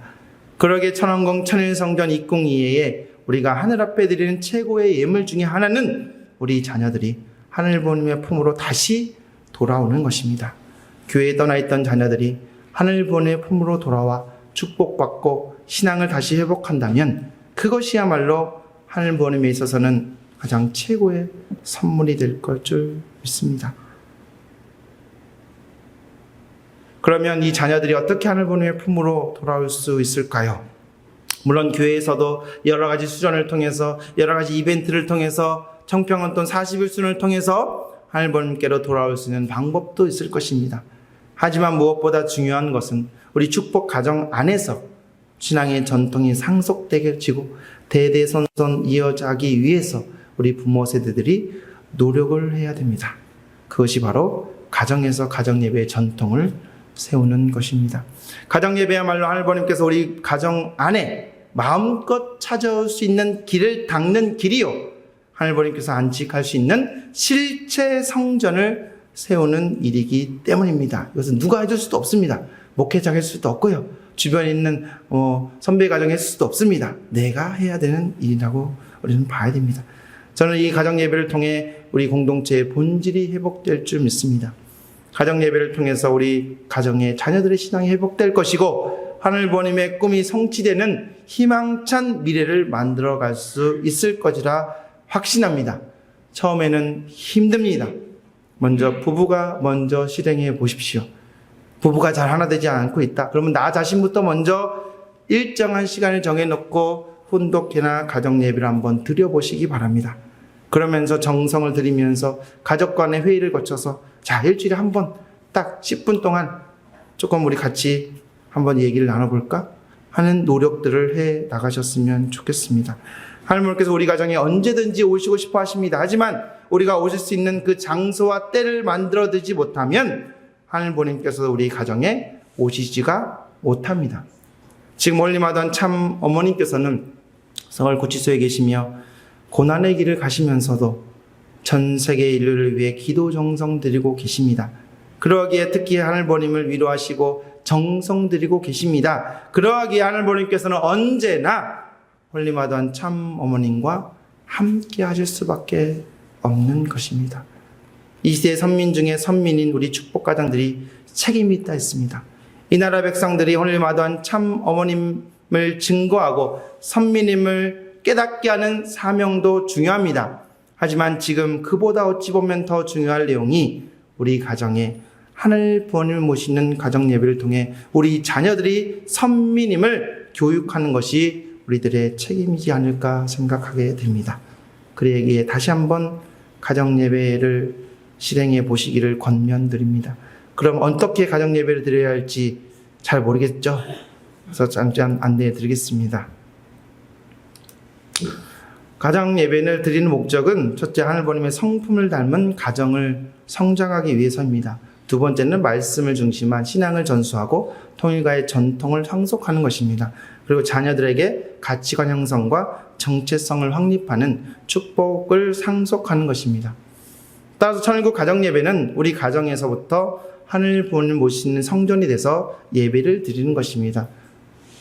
그러기에 천왕궁 천일성전 입궁 이외에 우리가 하늘 앞에 드리는 최고의 예물 중에 하나는 우리 자녀들이 하늘 부모님의 품으로 다시 돌아오는 것입니다. 교회에 떠나 있던 자녀들이 하늘 부모님의 품으로 돌아와 축복받고 신앙을 다시 회복한다면 그것이야말로 하늘 부모님에 있어서는 가장 최고의 선물이 될 것 줄 믿습니다. 그러면 이 자녀들이 어떻게 하늘 부모님의 품으로 돌아올 수 있을까요? 물론 교회에서도 여러 가지 수련을 통해서 여러 가지 이벤트를 통해서 청평원 또는 40일순을 통해서 하늘 부모님께로 돌아올 수 있는 방법도 있을 것입니다. 하지만 무엇보다 중요한 것은 우리 축복 가정 안에서 신앙의 전통이 상속되어지고 대대손손 이어가기 위해서 우리 부모 세대들이 노력을 해야 됩니다. 그것이 바로 가정에서 가정예배의 전통을 세우는 것입니다. 가정예배야말로 하늘 부모님께서 우리 가정 안에 마음껏 찾아올 수 있는 길을 닦는 길이요, 하늘 부모님께서 안식할 수 있는 실체 성전을 세우는 일이기 때문입니다. 이것은 누가 해줄 수도 없습니다. 목회자가 할 수도 없고요. 주변에 있는 선배 가정이 했을 수도 없습니다. 내가 해야 되는 일이라고 우리는 봐야 됩니다. 저는 이 가정 예배를 통해 우리 공동체의 본질이 회복될 줄 믿습니다. 가정 예배를 통해서 우리 가정의 자녀들의 신앙이 회복될 것이고 하늘 부모님의 꿈이 성취되는 희망찬 미래를 만들어갈 수 있을 것이라 확신합니다. 처음에는 힘듭니다. 먼저 부부가 먼저 실행해 보십시오. 부부가 잘 하나 되지 않고 있다. 그러면 나 자신부터 먼저 일정한 시간을 정해놓고 혼독회나 가정 예배를 한번 드려보시기 바랍니다. 그러면서 정성을 들이면서 가족 간의 회의를 거쳐서 자, 일주일에 한 번 딱 10분 동안 조금 우리 같이 한번 얘기를 나눠볼까 하는 노력들을 해 나가셨으면 좋겠습니다. 하나님께서 우리 가정에 언제든지 오시고 싶어 하십니다. 하지만 우리가 오실 수 있는 그 장소와 때를 만들어 두지 못하면 하나님 부모님께서 우리 가정에 오시지가 못합니다. 지금 멀리마던 참 어머님께서는 서울 구치소에 계시며 고난의 길을 가시면서도 전 세계 인류를 위해 기도 정성 드리고 계십니다. 그러기에 특히 하늘 부모님을 위로하시고 정성 드리고 계십니다. 그러기에 하늘 부모님께서는 언제나 홀리마던 참 어머님과 함께 하실 수밖에 없는 것입니다. 이 시대 선민 중에 선민인 우리 축복가정들이 책임이 있다 했습니다. 이 나라 백성들이 홀리마던 참 어머님을 증거하고 선민임을 깨닫게 하는 사명도 중요합니다. 하지만 지금 그보다 어찌 보면 더 중요할 내용이 우리 가정에 하늘 부모님을 모시는 가정 예배를 통해 우리 자녀들이 선민임을 교육하는 것이 우리들의 책임이지 않을까 생각하게 됩니다. 그에게 다시 한번 가정 예배를 실행해 보시기를 권면드립니다. 그럼 어떻게 가정 예배를 드려야 할지 잘 모르겠죠? 그래서 잠깐 안내해 드리겠습니다. 가정 예배를 드리는 목적은 첫째, 하늘부모님의 성품을 닮은 가정을 성장하기 위해서입니다. 두 번째는 말씀을 중심한 신앙을 전수하고 통일가의 전통을 상속하는 것입니다. 그리고 자녀들에게 가치관 형성과 정체성을 확립하는 축복을 상속하는 것입니다. 따라서 천일국 가정 예배는 우리 가정에서부터 하늘 부모님 모시는 성전이 돼서 예배를 드리는 것입니다.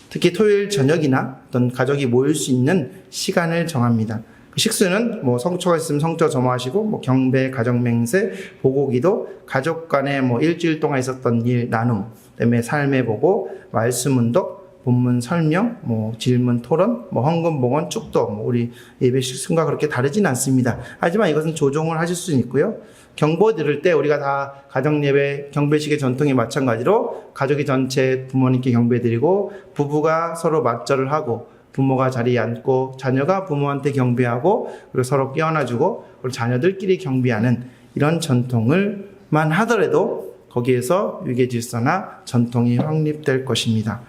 특히 토요일 저녁이나 어떤 가족이 모일 수 있는 시간을 정합니다. 그 식수는 성초가 있으면 성초 점호하시고 경배, 가정맹세, 보고기도, 가족 간에 일주일 동안 있었던 일 나눔, 그다음에 삶의 보고, 말씀 운독, 본문 설명, 질문 토론, 헌금 봉헌, 축도, 우리 예배 식순과 그렇게 다르진 않습니다. 하지만 이것은 조정을 하실 수 있고요. 경보 들을 때 우리가 다 가정예배 경배식의 전통이 마찬가지로 가족이 전체 부모님께 경배드리고 부부가 서로 맞절을 하고 부모가 자리에 앉고 자녀가 부모한테 경배하고 그리고 서로 깨어나주고 그리고 자녀들끼리 경배하는 이런 전통을만 하더라도 거기에서 위계 질서나 전통이 확립될 것입니다.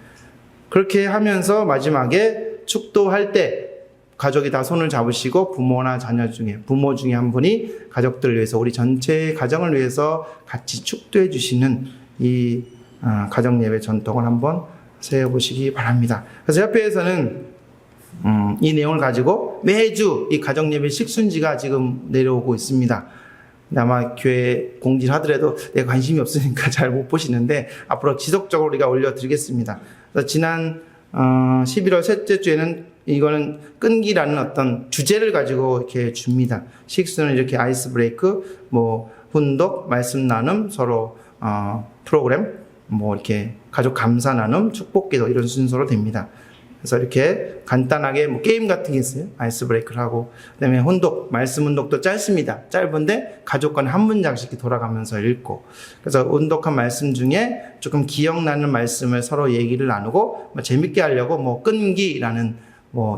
그렇게 하면서 마지막에 축도할 때 가족이 다 손을 잡으시고 부모나 자녀 중에 부모 중에 한 분이 가족들을 위해서 우리 전체의 가정을 위해서 같이 축도해 주시는 이 가정 예배 전통을 한번 세워보시기 바랍니다. 그래서 협회에서는 이 내용을 가지고 매주 이 가정 예배 식순지가 지금 내려오고 있습니다. 아마 교회 공지를 하더라도 내가 관심이 없으니까 잘 못 보시는데 앞으로 지속적으로 우리가 올려드리겠습니다. 그래서 지난 11월 셋째 주에는 이거는 끈기라는 어떤 주제를 가지고 이렇게 줍니다. 식수는 이렇게 아이스 브레이크, 훈독, 말씀 나눔, 서로 프로그램, 이렇게 가족 감사 나눔, 축복기도 이런 순서로 됩니다. 그래서 이렇게 간단하게 게임 같은 게 있어요. 아이스 브레이크를 하고, 그다음에 혼독, 말씀 혼독도 짧습니다. 짧은데 가족 간에 한 문장씩 돌아가면서 읽고, 그래서 혼독한 말씀 중에 조금 기억나는 말씀을 서로 얘기를 나누고 재밌게 하려고 끈기라는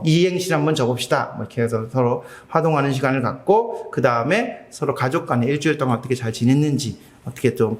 이행시를 한번 적읍시다. 이렇게 해서 서로 화동하는 시간을 갖고, 그 다음에 서로 가족 간에 일주일 동안 어떻게 잘 지냈는지, 어떻게 좀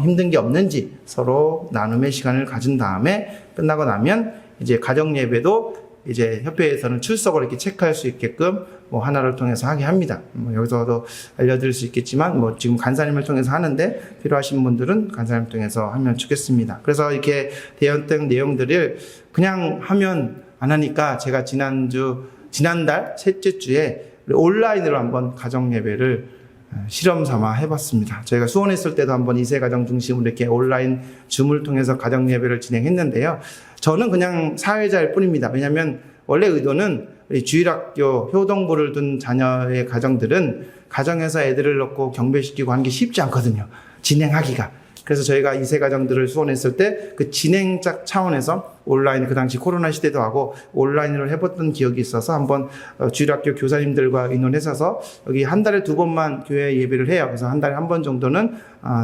힘든 게 없는지 서로 나눔의 시간을 가진 다음에 끝나고 나면 이제 가정 예배도 이제 협회에서는 출석을 이렇게 체크할 수 있게끔 하나를 통해서 하게 합니다. 여기서도 알려드릴 수 있겠지만 지금 간사님을 통해서 하는데 필요하신 분들은 간사님 통해서 하면 좋겠습니다. 그래서 이렇게 대연된 내용들을 그냥 하면 안 하니까 제가 지난달 셋째 주에 온라인으로 한번 가정 예배를 실험 삼아 해봤습니다. 저희가 수원에 있을 때도 한번 2세 가정 중심으로 이렇게 온라인 줌을 통해서 가정 예배를 진행했는데요. 저는 그냥 사회자일 뿐입니다. 왜냐하면 원래 의도는 주일학교 효동부를 둔 자녀의 가정들은 가정에서 애들을 넣고 경배시키고 하는 게 쉽지 않거든요. 진행하기가. 그래서 저희가 2세 가정들을 수원했을 때 그 진행작 차원에서 온라인, 그 당시 코로나 시대도 하고 온라인으로 해봤던 기억이 있어서 한번 주일학교 교사님들과 의논해서 여기 한 달에 2번만 교회 예배를 해요. 그래서 한 달에 한 번 정도는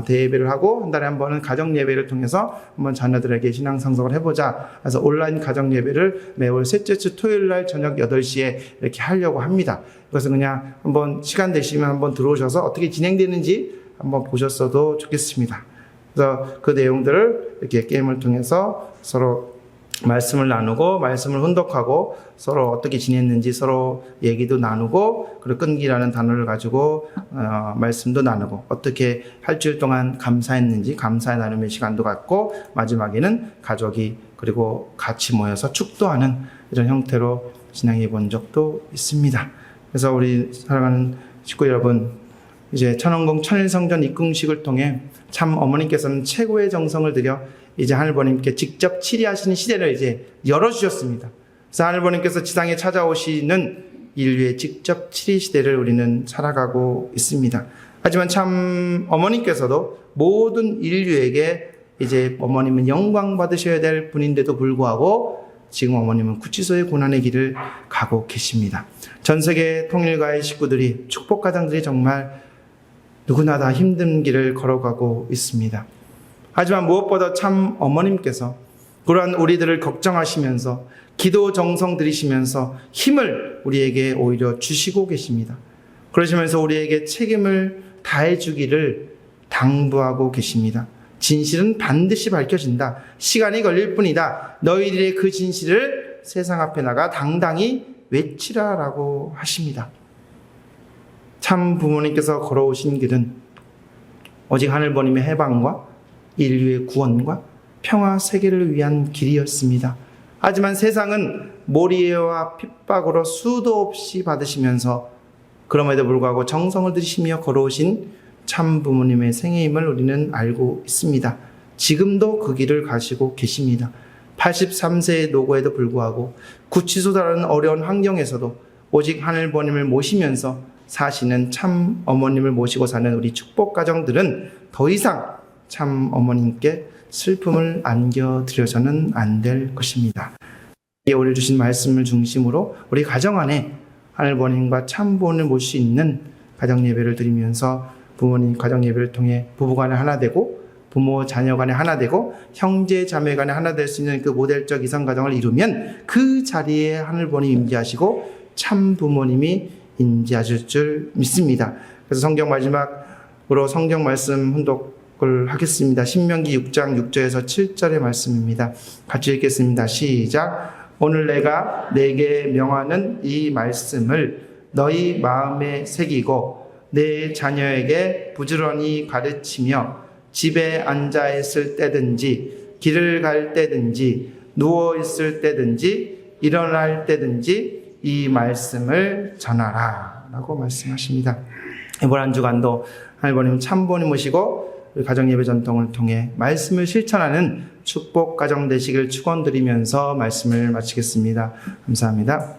대예배를 하고 한 달에 한 번은 가정 예배를 통해서 한번 자녀들에게 신앙 상속을 해보자. 그래서 온라인 가정 예배를 매월 셋째 주 토요일 날 저녁 8시에 이렇게 하려고 합니다. 그래서 그냥 한번 시간 되시면 한번 들어오셔서 어떻게 진행되는지 한번 보셨어도 좋겠습니다. 그래서 그 내용들을 이렇게 게임을 통해서 서로 말씀을 나누고 말씀을 혼독하고 서로 어떻게 지냈는지 서로 얘기도 나누고 그리고 끈기라는 단어를 가지고 말씀도 나누고 어떻게 한 주일 동안 감사했는지 감사의 나눔의 시간도 갖고 마지막에는 가족이 그리고 같이 모여서 축도하는 이런 형태로 진행해 본 적도 있습니다. 그래서 우리 사랑하는 식구 여러분, 이제 천원공 천일성전 입궁식을 통해 참 어머님께서는 최고의 정성을 들여 이제 하늘부모님께 직접 치리하시는 시대를 이제 열어주셨습니다. 그래서 하늘부모님께서 지상에 찾아오시는 인류의 직접 치리 시대를 우리는 살아가고 있습니다. 하지만 참 어머님께서도 모든 인류에게 이제 어머님은 영광 받으셔야 될 분인데도 불구하고 지금 어머님은 구치소의 고난의 길을 가고 계십니다. 전 세계 통일가의 식구들이 축복 가정들이 정말 누구나 다 힘든 길을 걸어가고 있습니다. 하지만 무엇보다 참 어머님께서 그러한 우리들을 걱정하시면서 기도 정성 들이시면서 힘을 우리에게 오히려 주시고 계십니다. 그러시면서 우리에게 책임을 다해주기를 당부하고 계십니다. 진실은 반드시 밝혀진다. 시간이 걸릴 뿐이다. 너희들의 그 진실을 세상 앞에 나가 당당히 외치라라고 하십니다. 참 부모님께서 걸어오신 길은 오직 하늘버님의 해방과 인류의 구원과 평화 세계를 위한 길이었습니다. 하지만 세상은 모리와 핍박으로 수도 없이 받으시면서 그럼에도 불구하고 정성을 들이시며 걸어오신 참 부모님의 생애임을 우리는 알고 있습니다. 지금도 그 길을 가시고 계십니다. 83세의 노고에도 불구하고 구치소라는 어려운 환경에서도 오직 하늘버님을 모시면서 사시는 참 어머님을 모시고 사는 우리 축복 가정들은 더 이상 참 어머님께 슬픔을 안겨드려서는 안 될 것입니다. 오늘 주신 말씀을 중심으로 우리 가정 안에 하늘버님과 참 부모님을 모실 수 있는 가정 예배를 드리면서 부모님 가정 예배를 통해 부부간에 하나 되고 부모 자녀간에 하나 되고 형제 자매간에 하나 될 수 있는 그 모델적 이상 가정을 이루면 그 자리에 하늘버님 임재하시고 참 부모님이 임재하실 줄 믿습니다. 그래서 성경 마지막으로 성경 말씀 훈독을 하겠습니다. 신명기 6장 6절에서 7절의 말씀입니다. 같이 읽겠습니다. 시작. 오늘 내가 내게 명하는 이 말씀을 너희 마음에 새기고 내 자녀에게 부지런히 가르치며 집에 앉아 있을 때든지 길을 갈 때든지 누워 있을 때든지 일어날 때든지 이 말씀을 전하라 라고 말씀하십니다. 이번 한 주간도 하늘버님 참부모님 모시고 가정예배 전통을 통해 말씀을 실천하는 축복 가정 되시길 축원드리면서 말씀을 마치겠습니다. 감사합니다.